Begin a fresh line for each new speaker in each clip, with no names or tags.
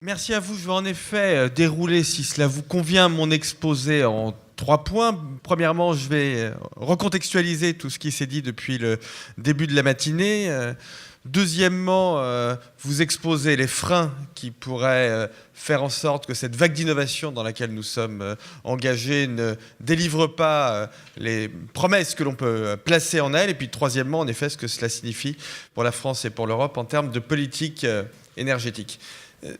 Merci à vous. Je vais en effet dérouler, si cela vous convient, mon exposé en 3 points. Premièrement, je vais recontextualiser tout ce qui s'est dit depuis le début de la matinée. Deuxièmement, vous exposer les freins qui pourraient faire en sorte que cette vague d'innovation dans laquelle nous sommes engagés ne délivre pas les promesses que l'on peut placer en elle. Et puis troisièmement, en effet, ce que cela signifie pour la France et pour l'Europe en termes de politique énergétique.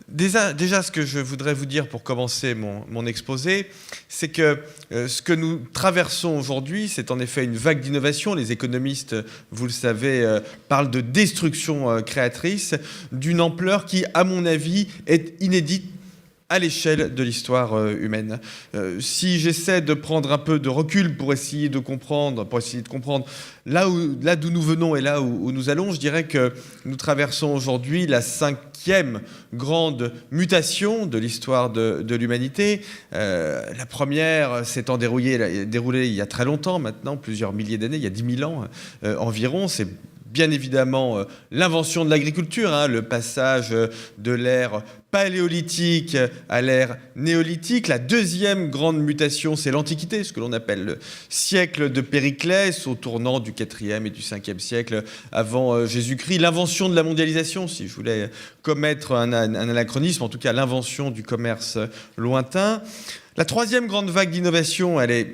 Déjà, ce que je voudrais vous dire pour commencer mon exposé, c'est que ce que nous traversons aujourd'hui, c'est en effet une vague d'innovation. Les économistes, vous le savez, parlent de destruction créatrice d'une ampleur qui, à mon avis, est inédite à l'échelle de l'histoire humaine. Si j'essaie de prendre un peu de recul pour essayer de comprendre là d'où nous venons et là où nous allons, je dirais que nous traversons aujourd'hui la 5e grande mutation de l'histoire de l'humanité. La première s'étant déroulée il y a très longtemps maintenant, plusieurs milliers d'années, il y a 10 000 ans environ. C'est bien évidemment l'invention de l'agriculture, le passage de l'ère paléolithique à l'ère néolithique. La deuxième grande mutation, c'est l'Antiquité, ce que l'on appelle le siècle de Périclès, au tournant du 4e et du 5e siècle avant Jésus-Christ. L'invention de la mondialisation, si je voulais commettre un anachronisme, en tout cas l'invention du commerce lointain. La troisième grande vague d'innovation, elle est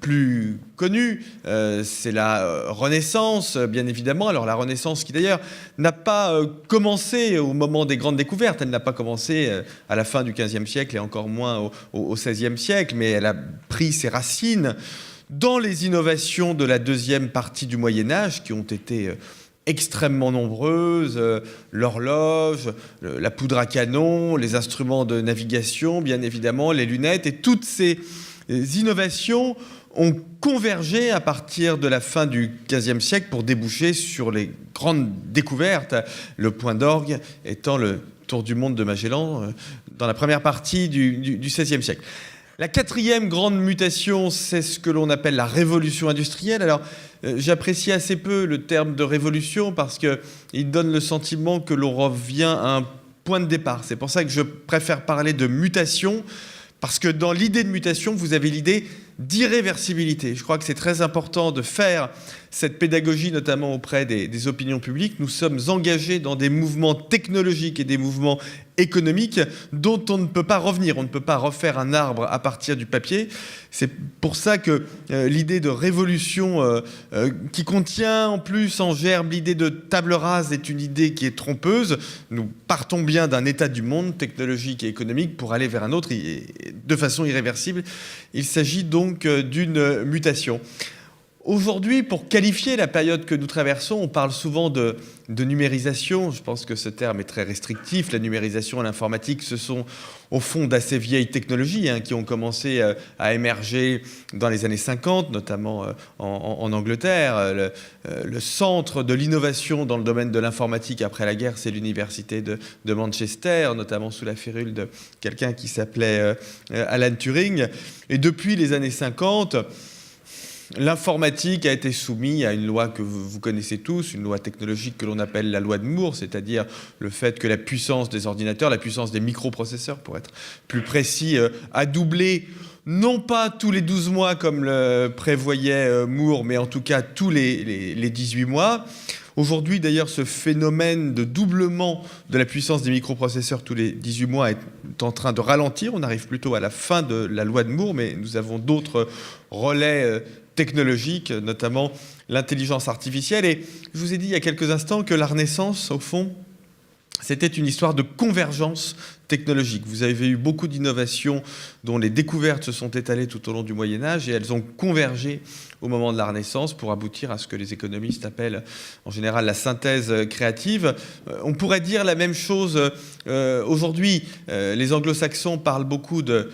plus connue, c'est la Renaissance, bien évidemment. Alors la Renaissance qui d'ailleurs n'a pas commencé au moment des grandes découvertes, elle n'a pas commencé à la fin du XVe siècle et encore moins au XVIe siècle, mais elle a pris ses racines dans les innovations de la deuxième partie du Moyen-Âge qui ont été extrêmement nombreuses, l'horloge, la poudre à canon, les instruments de navigation, bien évidemment, les lunettes, et toutes ces innovations ont convergé à partir de la fin du XVe siècle pour déboucher sur les grandes découvertes, le point d'orgue étant le tour du monde de Magellan dans la première partie du XVIe siècle. La quatrième grande mutation, c'est ce que l'on appelle la révolution industrielle. Alors, j'apprécie assez peu le terme de révolution parce qu'il donne le sentiment que l'on revient à un point de départ. C'est pour ça que je préfère parler de mutation, parce que dans l'idée de mutation, vous avez l'idée d'irréversibilité. Je crois que c'est très important de faire cette pédagogie, notamment auprès des opinions publiques. Nous sommes engagés dans des mouvements technologiques et des mouvements économiques dont on ne peut pas revenir. On ne peut pas refaire un arbre à partir du papier. C'est pour ça que l'idée de révolution qui contient en plus en germe l'idée de table rase est une idée qui est trompeuse. Nous partons bien d'un état du monde technologique et économique pour aller vers un autre de façon irréversible. Il s'agit donc d'une mutation. Aujourd'hui, pour qualifier la période que nous traversons, on parle souvent de numérisation. Je pense que ce terme est très restrictif. La numérisation et l'informatique, ce sont au fond d'assez vieilles technologies qui ont commencé à émerger dans les années 50, notamment en Angleterre. Le centre de l'innovation dans le domaine de l'informatique après la guerre, c'est l'université de Manchester, notamment sous la férule de quelqu'un qui s'appelait Alan Turing. Et depuis les années 50, l'informatique a été soumise à une loi que vous connaissez tous, une loi technologique que l'on appelle la loi de Moore, c'est-à-dire le fait que la puissance des ordinateurs, la puissance des microprocesseurs, pour être plus précis, a doublé, non pas tous les 12 mois comme le prévoyait Moore, mais en tout cas tous les 18 mois. Aujourd'hui, d'ailleurs, ce phénomène de doublement de la puissance des microprocesseurs tous les 18 mois est en train de ralentir. On arrive plutôt à la fin de la loi de Moore, mais nous avons d'autres relais technologiques, notamment l'intelligence artificielle. Et je vous ai dit il y a quelques instants que la Renaissance, au fond, c'était une histoire de convergence technologique. Vous avez eu beaucoup d'innovations dont les découvertes se sont étalées tout au long du Moyen-Âge et elles ont convergé au moment de la Renaissance pour aboutir à ce que les économistes appellent en général la synthèse créative. On pourrait dire la même chose aujourd'hui. Les anglo-saxons parlent beaucoup de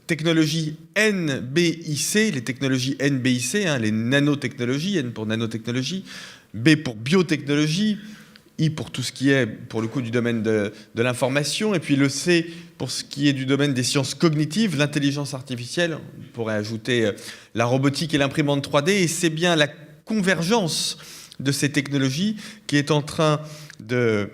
technologies NBIC, les technologies NBIC, les nanotechnologies, N pour nanotechnologie, B pour biotechnologie, I pour tout ce qui est, pour le coup, du domaine de l'information, et puis le C pour ce qui est du domaine des sciences cognitives, l'intelligence artificielle, on pourrait ajouter la robotique et l'imprimante 3D, et c'est bien la convergence de ces technologies qui est en train de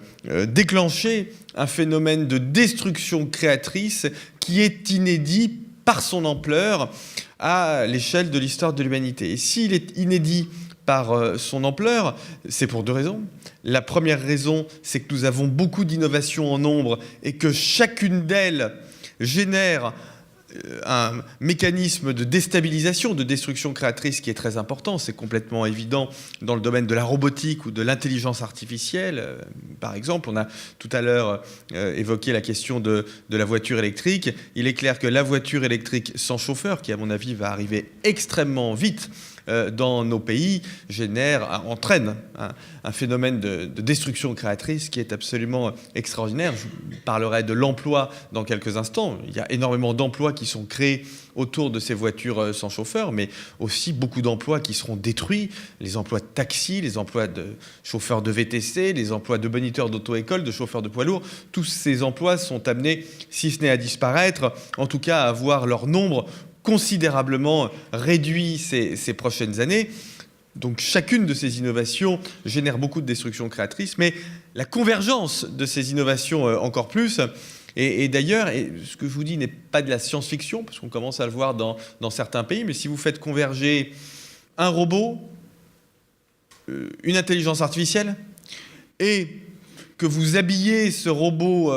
déclencher un phénomène de destruction créatrice qui est inédit par son ampleur à l'échelle de l'histoire de l'humanité. Et s'il est inédit par son ampleur, c'est pour deux raisons. La première raison, c'est que nous avons beaucoup d'innovations en nombre et que chacune d'elles génère un mécanisme de déstabilisation, de destruction créatrice qui est très important. C'est complètement évident dans le domaine de la robotique ou de l'intelligence artificielle. Par exemple, on a tout à l'heure évoqué la question de la voiture électrique. Il est clair que la voiture électrique sans chauffeur, qui à mon avis va arriver extrêmement vite dans nos pays, entraîne un phénomène de destruction créatrice qui est absolument extraordinaire. Je parlerai de l'emploi dans quelques instants. Il y a énormément d'emplois qui sont créés autour de ces voitures sans chauffeur, mais aussi beaucoup d'emplois qui seront détruits. Les emplois de taxi, les emplois de chauffeurs de VTC, les emplois de moniteurs d'auto-école, de chauffeurs de poids lourds. Tous ces emplois sont amenés, si ce n'est à disparaître, en tout cas à avoir leur nombre considérablement réduit ces prochaines années. Donc chacune de ces innovations génère beaucoup de destruction créatrice, mais la convergence de ces innovations encore plus. Et d'ailleurs, ce que je vous dis n'est pas de la science-fiction, parce qu'on commence à le voir dans certains pays, mais si vous faites converger un robot, une intelligence artificielle, et que vous habillez ce robot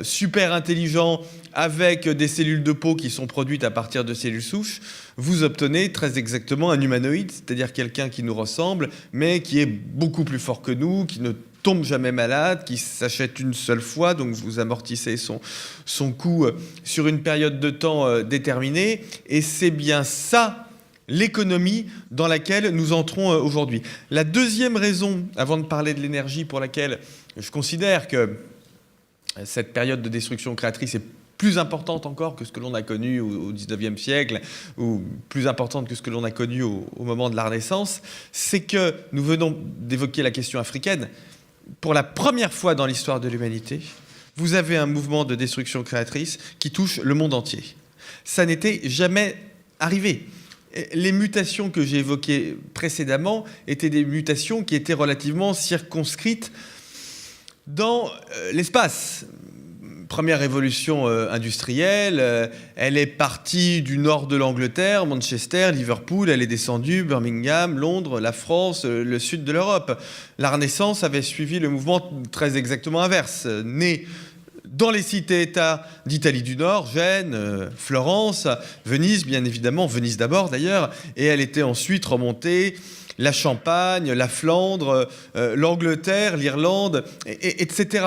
super intelligent avec des cellules de peau qui sont produites à partir de cellules souches, vous obtenez très exactement un humanoïde, c'est-à-dire quelqu'un qui nous ressemble, mais qui est beaucoup plus fort que nous, qui ne tombe jamais malade, qui s'achète une seule fois, donc vous amortissez son coût sur une période de temps déterminée, et c'est bien ça l'économie dans laquelle nous entrons aujourd'hui. La deuxième raison, avant de parler de l'énergie, pour laquelle je considère que cette période de destruction créatrice est plus importante encore que ce que l'on a connu au XIXe siècle, ou plus importante que ce que l'on a connu au moment de la Renaissance, c'est que nous venons d'évoquer la question africaine. Pour la première fois dans l'histoire de l'humanité, vous avez un mouvement de destruction créatrice qui touche le monde entier. Ça n'était jamais arrivé. Les mutations que j'ai évoquées précédemment étaient des mutations qui étaient relativement circonscrites dans l'espace. Première révolution industrielle, elle est partie du nord de l'Angleterre, Manchester, Liverpool, elle est descendue, Birmingham, Londres, la France, le sud de l'Europe. La Renaissance avait suivi le mouvement très exactement inverse, né dans les cités-États d'Italie du Nord, Gênes, Florence, Venise, bien évidemment, Venise d'abord d'ailleurs, et elle était ensuite remontée la Champagne, la Flandre, l'Angleterre, l'Irlande, etc.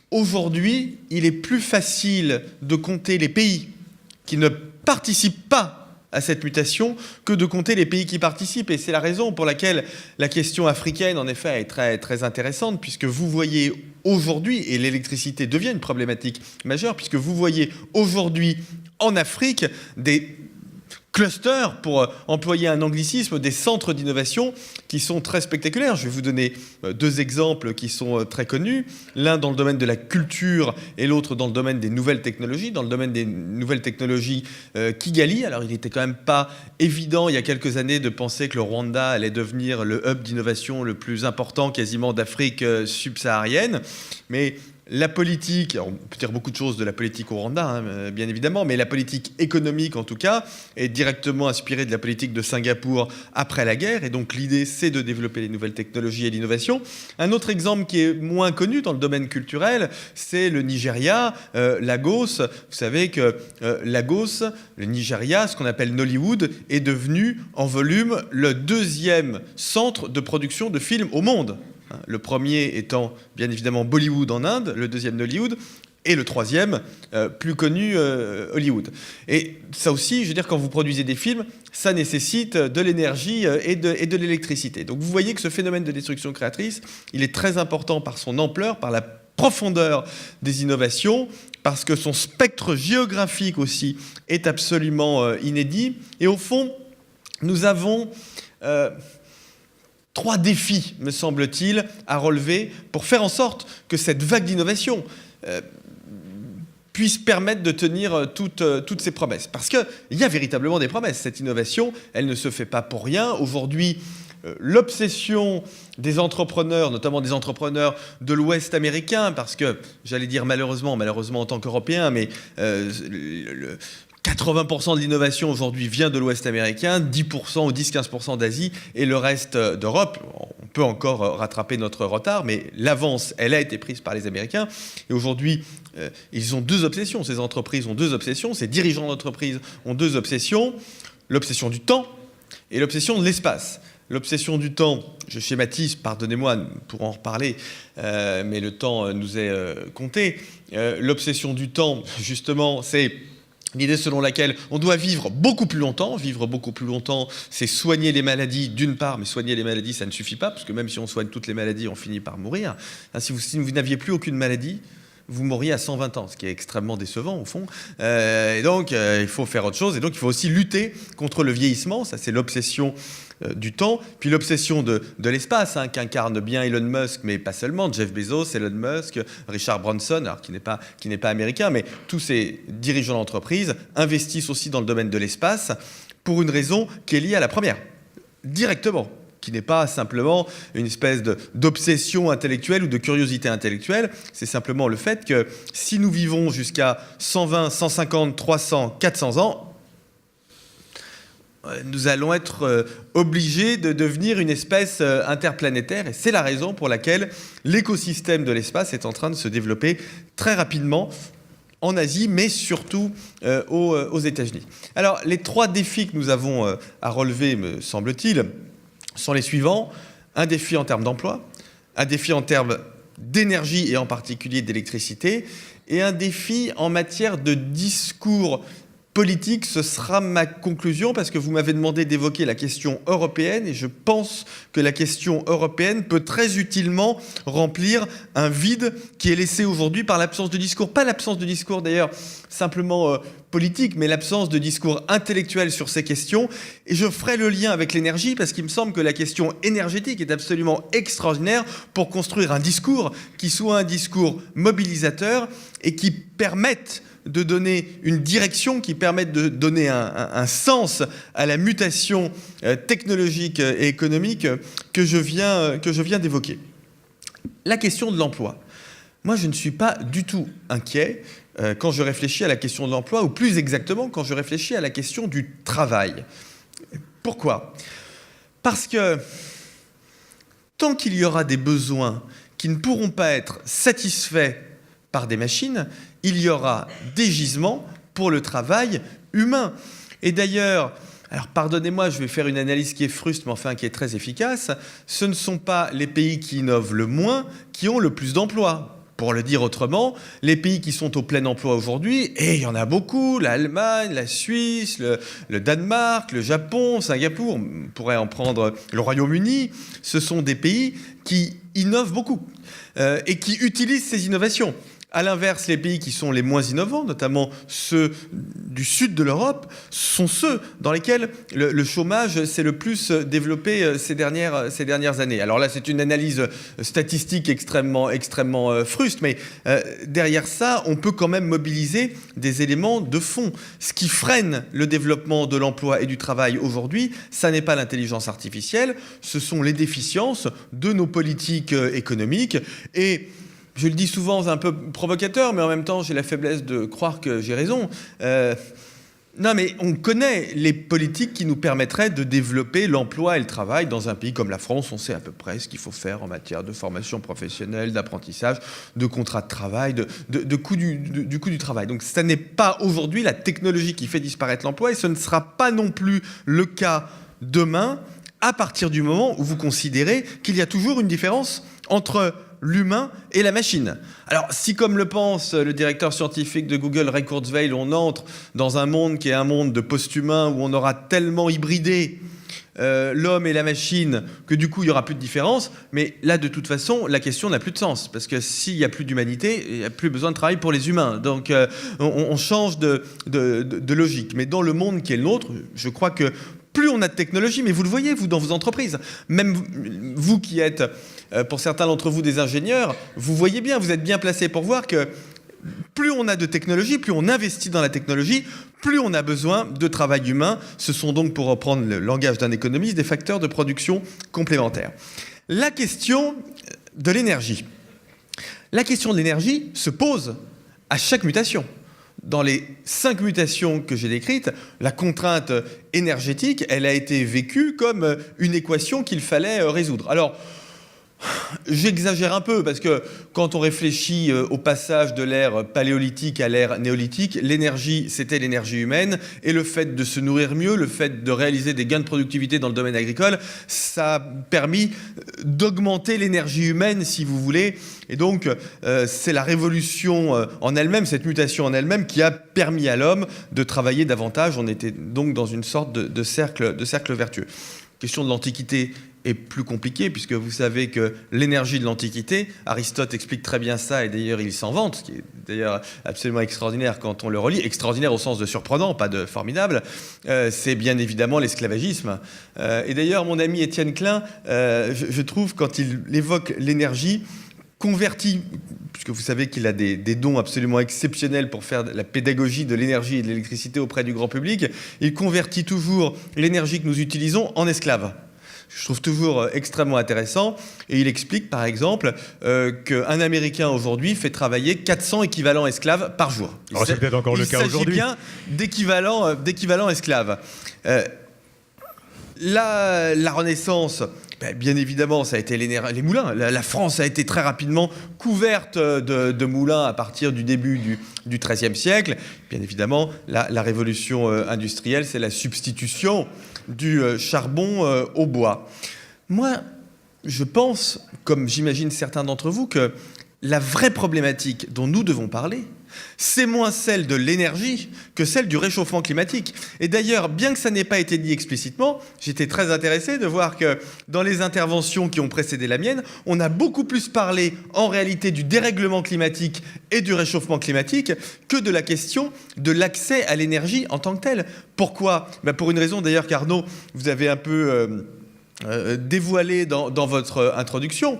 Aujourd'hui, il est plus facile de compter les pays qui ne participent pas à cette mutation que de compter les pays qui participent. Et c'est la raison pour laquelle la question africaine, en effet, est très, très intéressante, puisque vous voyez aujourd'hui, et l'électricité devient une problématique majeure, puisque vous voyez aujourd'hui en Afrique des clusters, pour employer un anglicisme, des centres d'innovation qui sont très spectaculaires. Je vais vous donner deux exemples qui sont très connus. L'un dans le domaine de la culture et l'autre dans le domaine des nouvelles technologies. Dans le domaine des nouvelles technologies, Kigali. Alors il n'était quand même pas évident il y a quelques années de penser que le Rwanda allait devenir le hub d'innovation le plus important quasiment d'Afrique subsaharienne. Mais la politique, alors on peut dire beaucoup de choses de la politique au Rwanda, bien évidemment, mais la politique économique, en tout cas, est directement inspirée de la politique de Singapour après la guerre. Et donc, l'idée, c'est de développer les nouvelles technologies et l'innovation. Un autre exemple qui est moins connu dans le domaine culturel, c'est le Nigeria, Lagos. Vous savez que Lagos, le Nigeria, ce qu'on appelle Nollywood, est devenu, en volume, le deuxième centre de production de films au monde. Le premier étant bien évidemment Bollywood en Inde, le deuxième Nollywood, et le troisième, plus connu, Hollywood. Et ça aussi, je veux dire, quand vous produisez des films, ça nécessite de l'énergie et de l'électricité. Donc vous voyez que ce phénomène de destruction créatrice, il est très important par son ampleur, par la profondeur des innovations, parce que son spectre géographique aussi est absolument inédit. Et au fond, nous avons trois défis, me semble-t-il, à relever pour faire en sorte que cette vague d'innovation puisse permettre de tenir toutes ces promesses. Parce qu'il y a véritablement des promesses. Cette innovation, elle ne se fait pas pour rien. Aujourd'hui, l'obsession des entrepreneurs, notamment des entrepreneurs de l'Ouest américain, parce que, j'allais dire malheureusement en tant qu'Européen, mais 80% de l'innovation aujourd'hui vient de l'Ouest américain, 10% ou 10-15% d'Asie et le reste d'Europe. On peut encore rattraper notre retard, mais l'avance, elle a été prise par les Américains. Et aujourd'hui, ils ont deux obsessions. Ces entreprises ont deux obsessions. Ces dirigeants d'entreprise ont deux obsessions. L'obsession du temps et l'obsession de l'espace. L'obsession du temps, je schématise, pardonnez-moi pour en reparler, mais le temps nous est compté. L'obsession du temps, justement, c'est l'idée selon laquelle on doit vivre beaucoup plus longtemps. Vivre beaucoup plus longtemps, c'est soigner les maladies d'une part, mais soigner les maladies, ça ne suffit pas, parce que même si on soigne toutes les maladies, on finit par mourir. Si vous n'aviez plus aucune maladie, vous mourriez à 120 ans, ce qui est extrêmement décevant au fond. Et donc, il faut faire autre chose. Et donc, il faut aussi lutter contre le vieillissement. Ça, c'est l'obsession du temps. Puis l'obsession de l'espace, qu'incarne bien Elon Musk, mais pas seulement. Jeff Bezos, Elon Musk, Richard Branson, alors qui n'est pas américain, mais tous ces dirigeants d'entreprise investissent aussi dans le domaine de l'espace pour une raison qui est liée à la première, directement, qui n'est pas simplement une espèce d'obsession intellectuelle ou de curiosité intellectuelle, c'est simplement le fait que si nous vivons jusqu'à 120, 150, 300, 400 ans, nous allons être obligés de devenir une espèce interplanétaire, et c'est la raison pour laquelle l'écosystème de l'espace est en train de se développer très rapidement en Asie, mais surtout aux États-Unis. Alors, les trois défis que nous avons à relever, me semble-t-il, sont les suivants. Un défi en termes d'emploi, un défi en termes d'énergie et en particulier d'électricité, et un défi en matière de discours politique. Ce sera ma conclusion parce que vous m'avez demandé d'évoquer la question européenne et je pense que la question européenne peut très utilement remplir un vide qui est laissé aujourd'hui par l'absence de discours. Pas l'absence de discours d'ailleurs simplement politique, mais l'absence de discours intellectuel sur ces questions. Et je ferai le lien avec l'énergie parce qu'il me semble que la question énergétique est absolument extraordinaire pour construire un discours qui soit un discours mobilisateur et qui permette de donner une direction, qui permette de donner un sens à la mutation technologique et économique que je viens d'évoquer. La question de l'emploi. Moi, je ne suis pas du tout inquiet quand je réfléchis à la question de l'emploi, ou plus exactement, quand je réfléchis à la question du travail. Pourquoi ? Parce que tant qu'il y aura des besoins qui ne pourront pas être satisfaits par des machines, il y aura des gisements pour le travail humain. Et d'ailleurs, alors pardonnez-moi, je vais faire une analyse qui est fruste, mais enfin qui est très efficace, ce ne sont pas les pays qui innovent le moins qui ont le plus d'emplois. Pour le dire autrement, les pays qui sont au plein emploi aujourd'hui, et il y en a beaucoup, l'Allemagne, la Suisse, le Danemark, le Japon, Singapour, on pourrait en prendre le Royaume-Uni, ce sont des pays qui innovent beaucoup et qui utilisent ces innovations. À l'inverse, les pays qui sont les moins innovants, notamment ceux du sud de l'Europe, sont ceux dans lesquels le chômage s'est le plus développé ces dernières années. Alors là, c'est une analyse statistique extrêmement fruste, mais derrière ça, on peut quand même mobiliser des éléments de fond. Ce qui freine le développement de l'emploi et du travail aujourd'hui, ça n'est pas l'intelligence artificielle, ce sont les déficiences de nos politiques économiques. Et je le dis souvent, c'est un peu provocateur, mais en même temps, j'ai la faiblesse de croire que j'ai raison. Non, mais on connaît les politiques qui nous permettraient de développer l'emploi et le travail dans un pays comme la France. On sait à peu près ce qu'il faut faire en matière de formation professionnelle, d'apprentissage, de contrat de travail, de coût du travail. Donc, ce n'est pas aujourd'hui la technologie qui fait disparaître l'emploi et ce ne sera pas non plus le cas demain à partir du moment où vous considérez qu'il y a toujours une différence entre l'humain et la machine. Alors, si comme le pense le directeur scientifique de Google, Ray Kurzweil, on entre dans un monde qui est un monde de post-humain où on aura tellement hybridé l'homme et la machine que du coup il n'y aura plus de différence, mais là de toute façon la question n'a plus de sens parce que s'il n'y a plus d'humanité, il n'y a plus besoin de travail pour les humains, donc on change de logique. Mais dans le monde qui est le nôtre, je crois que plus on a de technologie, mais vous le voyez vous dans vos entreprises, même vous qui êtes pour certains d'entre vous des ingénieurs, vous voyez bien, vous êtes bien placés pour voir que plus on a de technologie, plus on investit dans la technologie, plus on a besoin de travail humain. Ce sont donc, pour reprendre le langage d'un économiste, des facteurs de production complémentaires. La question de l'énergie. La question de l'énergie se pose à chaque mutation. Dans les 5 mutations que j'ai décrites, la contrainte énergétique, elle a été vécue comme une équation qu'il fallait résoudre. Alors, j'exagère un peu parce que quand on réfléchit au passage de l'ère paléolithique à l'ère néolithique, l'énergie, c'était l'énergie humaine, et le fait de se nourrir mieux, le fait de réaliser des gains de productivité dans le domaine agricole, ça a permis d'augmenter l'énergie humaine, si vous voulez. Et donc, c'est la révolution en elle-même, cette mutation en elle-même, qui a permis à l'homme de travailler davantage. On était donc dans une sorte de cercle vertueux. La question de l'Antiquité est plus compliquée, puisque vous savez que l'énergie de l'Antiquité, Aristote explique très bien ça, et d'ailleurs il s'en vante, ce qui est d'ailleurs absolument extraordinaire quand on le relit, extraordinaire au sens de surprenant, pas de formidable, c'est bien évidemment l'esclavagisme. Et d'ailleurs mon ami Étienne Klein, je trouve, quand il évoque l'énergie, converti, puisque vous savez qu'il a des dons absolument exceptionnels pour faire la pédagogie de l'énergie et de l'électricité auprès du grand public, il convertit toujours l'énergie que nous utilisons en esclaves. Je trouve toujours extrêmement intéressant. Et il explique, par exemple, qu'un Américain aujourd'hui fait travailler 400 équivalents esclaves par jour.
C'est peut-être encore le cas aujourd'hui.
Il s'agit bien d'équivalents esclaves. La Renaissance, bien évidemment, ça a été les moulins. La France a été très rapidement couverte de moulins à partir du début du XIIIe siècle. Bien évidemment, la révolution industrielle, c'est la substitution du charbon au bois. Moi, je pense, comme j'imagine certains d'entre vous, que la vraie problématique dont nous devons parler, c'est moins celle de l'énergie que celle du réchauffement climatique. Et d'ailleurs, bien que ça n'ait pas été dit explicitement, j'étais très intéressé de voir que dans les interventions qui ont précédé la mienne, on a beaucoup plus parlé en réalité du dérèglement climatique et du réchauffement climatique que de la question de l'accès à l'énergie en tant que telle. Pourquoi ? Pour une raison d'ailleurs qu'Arnaud, vous avez un peu dévoilé dans votre introduction.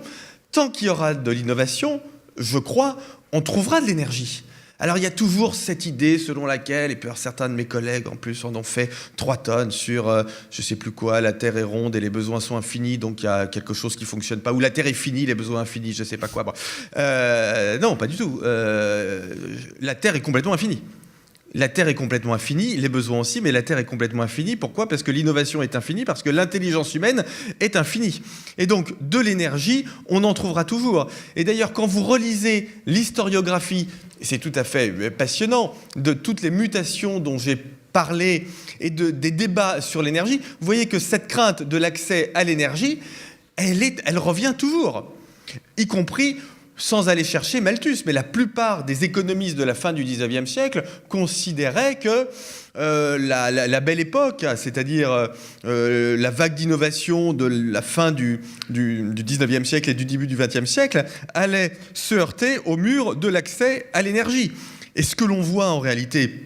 Tant qu'il y aura de l'innovation, je crois, on trouvera de l'énergie. Alors il y a toujours cette idée selon laquelle, et puis certains de mes collègues en plus en ont fait 3 tonnes sur je sais plus quoi, la Terre est ronde et les besoins sont infinis, donc il y a quelque chose qui fonctionne pas, ou la Terre est finie, les besoins infinis, je sais pas quoi. Bon. Non, pas du tout. La Terre est complètement infinie. La Terre est complètement infinie, les besoins aussi, mais la Terre est complètement infinie. Pourquoi ? Parce que l'innovation est infinie, parce que l'intelligence humaine est infinie. Et donc, de l'énergie, on en trouvera toujours. Et d'ailleurs, quand vous relisez l'historiographie, c'est tout à fait passionnant, de toutes les mutations dont j'ai parlé et des débats sur l'énergie, vous voyez que cette crainte de l'accès à l'énergie, elle revient toujours, y compris sans aller chercher Malthus, mais la plupart des économistes de la fin du XIXe siècle considéraient que la belle époque, c'est-à-dire la vague d'innovation de la fin du XIXe siècle et du début du XXe siècle, allait se heurter au mur de l'accès à l'énergie. Et ce que l'on voit en réalité,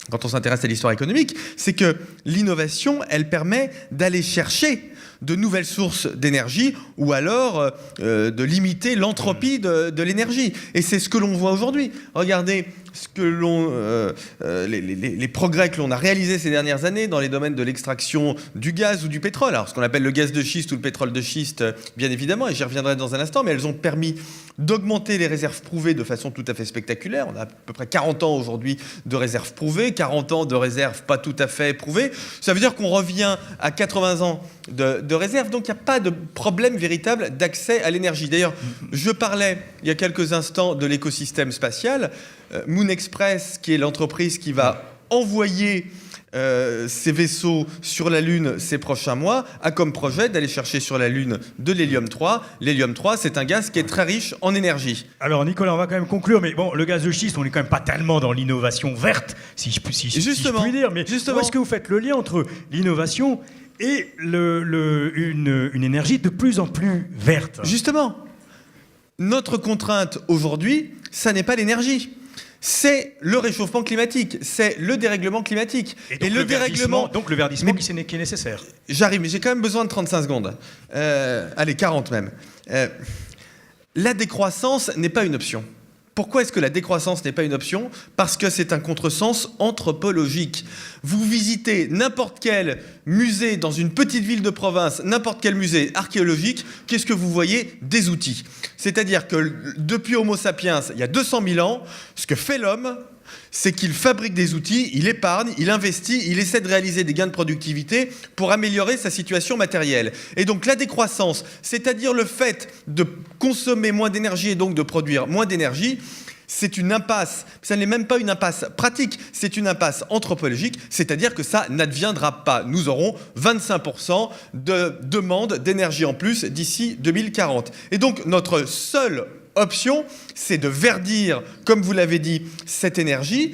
quand on s'intéresse à l'histoire économique, c'est que l'innovation, elle permet d'aller chercher de nouvelles sources d'énergie ou alors de limiter l'entropie de l'énergie. Et c'est ce que l'on voit aujourd'hui. Regardez ce que les progrès que l'on a réalisés ces dernières années dans les domaines de l'extraction du gaz ou du pétrole. Alors ce qu'on appelle le gaz de schiste ou le pétrole de schiste, bien évidemment, et j'y reviendrai dans un instant, mais elles ont permis d'augmenter les réserves prouvées de façon tout à fait spectaculaire. On a à peu près 40 ans aujourd'hui de réserves prouvées, 40 ans de réserves pas tout à fait prouvées. Ça veut dire qu'on revient à 80 ans de réserves, donc il n'y a pas de problème véritable d'accès à l'énergie. D'ailleurs, je parlais il y a quelques instants de l'écosystème spatial. Moon Express, qui est l'entreprise qui va envoyer ces vaisseaux sur la Lune ces prochains mois, a comme projet d'aller chercher sur la Lune de l'hélium-3. L'hélium-3, c'est un gaz qui est très riche en énergie.
Alors Nicolas, on va quand même conclure, mais bon, le gaz de schiste, on n'est quand même pas tellement dans l'innovation verte, si je puis dire. Mais où est-ce que vous faites le lien entre l'innovation et une énergie de plus en plus verte ?
Justement, notre contrainte aujourd'hui, ça n'est pas l'énergie. C'est le réchauffement climatique, c'est le dérèglement climatique.
Et le verdissement qui est nécessaire.
J'arrive, mais j'ai quand même besoin de 35 secondes. Allez, 40 même. La décroissance n'est pas une option. Pourquoi est-ce que la décroissance n'est pas une option? Parce que c'est un contresens anthropologique. Vous visitez n'importe quel musée dans une petite ville de province, n'importe quel musée archéologique, qu'est-ce que vous voyez? Des outils. C'est-à-dire que depuis Homo sapiens, il y a 200 000 ans, ce que fait l'homme, c'est qu'il fabrique des outils, il épargne, il investit, il essaie de réaliser des gains de productivité pour améliorer sa situation matérielle. Et donc la décroissance, c'est-à-dire le fait de consommer moins d'énergie et donc de produire moins d'énergie, c'est une impasse. Ça n'est même pas une impasse pratique, c'est une impasse anthropologique, c'est-à-dire que ça n'adviendra pas. Nous aurons 25% de demande d'énergie en plus d'ici 2040. Et donc notre seule option, c'est de verdir, comme vous l'avez dit, cette énergie.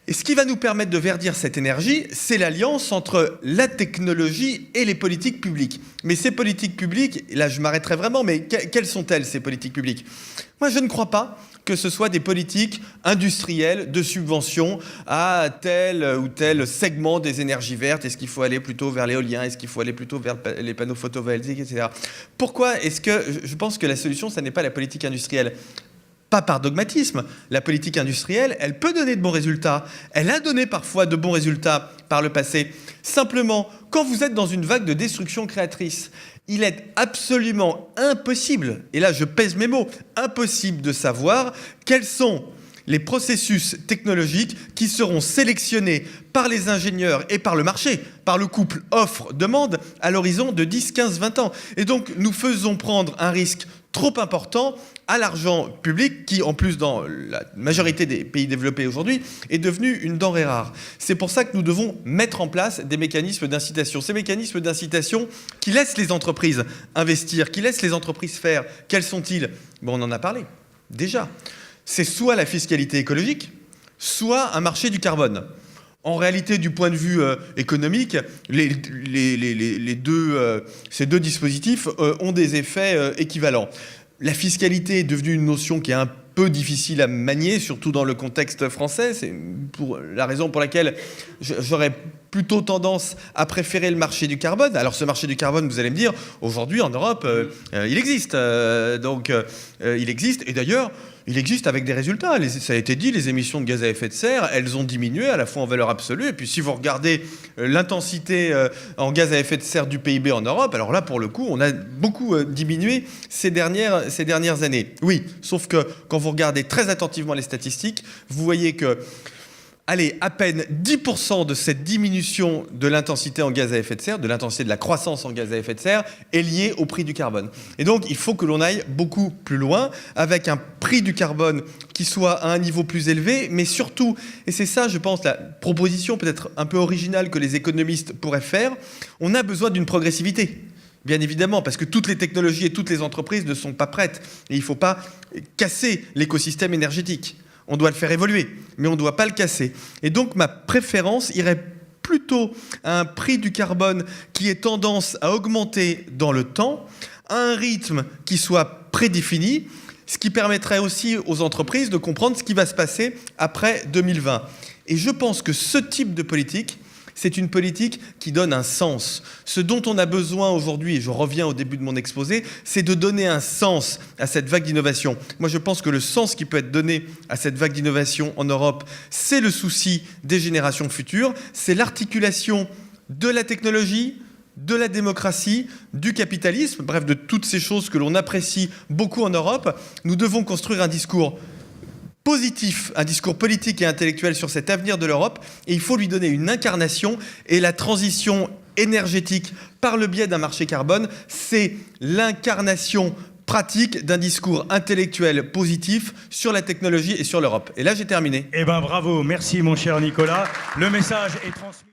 Et ce qui va nous permettre de verdir cette énergie, c'est l'alliance entre la technologie et les politiques publiques. Mais ces politiques publiques, là je m'arrêterai vraiment, mais quelles sont-elles ces politiques publiques? Moi je ne crois pas que ce soit des politiques industrielles de subvention à tel ou tel segment des énergies vertes. Est-ce qu'il faut aller plutôt vers l'éolien? Est-ce qu'il faut aller plutôt vers les panneaux photovoltaïques, etc. Pourquoi est-ce que je pense que la solution, ça n'est pas la politique industrielle? Pas par dogmatisme. La politique industrielle, elle peut donner de bons résultats. Elle a donné parfois de bons résultats par le passé. Simplement, quand vous êtes dans une vague de destruction créatrice, il est absolument impossible, et là je pèse mes mots, impossible de savoir quels sont les processus technologiques qui seront sélectionnés par les ingénieurs et par le marché, par le couple offre-demande à l'horizon de 10, 15, 20 ans. Et donc nous faisons prendre un risque trop important à l'argent public qui, en plus, dans la majorité des pays développés aujourd'hui, est devenu une denrée rare. C'est pour ça que nous devons mettre en place des mécanismes d'incitation. Ces mécanismes d'incitation qui laissent les entreprises investir, qui laissent les entreprises faire. Quels sont-ils? Bon, on en a parlé, déjà. C'est soit la fiscalité écologique, soit un marché du carbone. En réalité, du point de vue économique, ces deux dispositifs ont des effets équivalents. La fiscalité est devenue une notion qui est un peu difficile à manier, surtout dans le contexte français. C'est pour la raison pour laquelle j'aurais plutôt tendance à préférer le marché du carbone. Alors ce marché du carbone, vous allez me dire, aujourd'hui en Europe, il existe. Il existe, et d'ailleurs, il existe avec des résultats. Ça a été dit, les émissions de gaz à effet de serre, elles ont diminué à la fois en valeur absolue. Et puis si vous regardez l'intensité en gaz à effet de serre du PIB en Europe, alors là, pour le coup, on a beaucoup diminué ces dernières années. Oui, sauf que quand vous regardez très attentivement les statistiques, vous voyez que à peine 10% de cette diminution de l'intensité en gaz à effet de serre, de l'intensité de la croissance en gaz à effet de serre, est liée au prix du carbone. Et donc, il faut que l'on aille beaucoup plus loin, avec un prix du carbone qui soit à un niveau plus élevé, mais surtout, et c'est ça, je pense, la proposition peut-être un peu originale que les économistes pourraient faire, on a besoin d'une progressivité. Bien évidemment, parce que toutes les technologies et toutes les entreprises ne sont pas prêtes. Et il ne faut pas casser l'écosystème énergétique. On doit le faire évoluer, mais on ne doit pas le casser. Et donc, ma préférence irait plutôt à un prix du carbone qui ait tendance à augmenter dans le temps, à un rythme qui soit prédéfini, ce qui permettrait aussi aux entreprises de comprendre ce qui va se passer après 2020. Et je pense que ce type de politique, c'est une politique qui donne un sens. Ce dont on a besoin aujourd'hui, et je reviens au début de mon exposé, c'est de donner un sens à cette vague d'innovation. Moi, je pense que le sens qui peut être donné à cette vague d'innovation en Europe, c'est le souci des générations futures, c'est l'articulation de la technologie, de la démocratie, du capitalisme, bref, de toutes ces choses que l'on apprécie beaucoup en Europe. Nous devons construire un discours positif, un discours politique et intellectuel sur cet avenir de l'Europe, et il faut lui donner une incarnation, et la transition énergétique par le biais d'un marché carbone, c'est l'incarnation pratique d'un discours intellectuel positif sur la technologie et sur l'Europe. Et là, j'ai terminé.
Eh bien, bravo, merci mon cher Nicolas. Le message est transmis.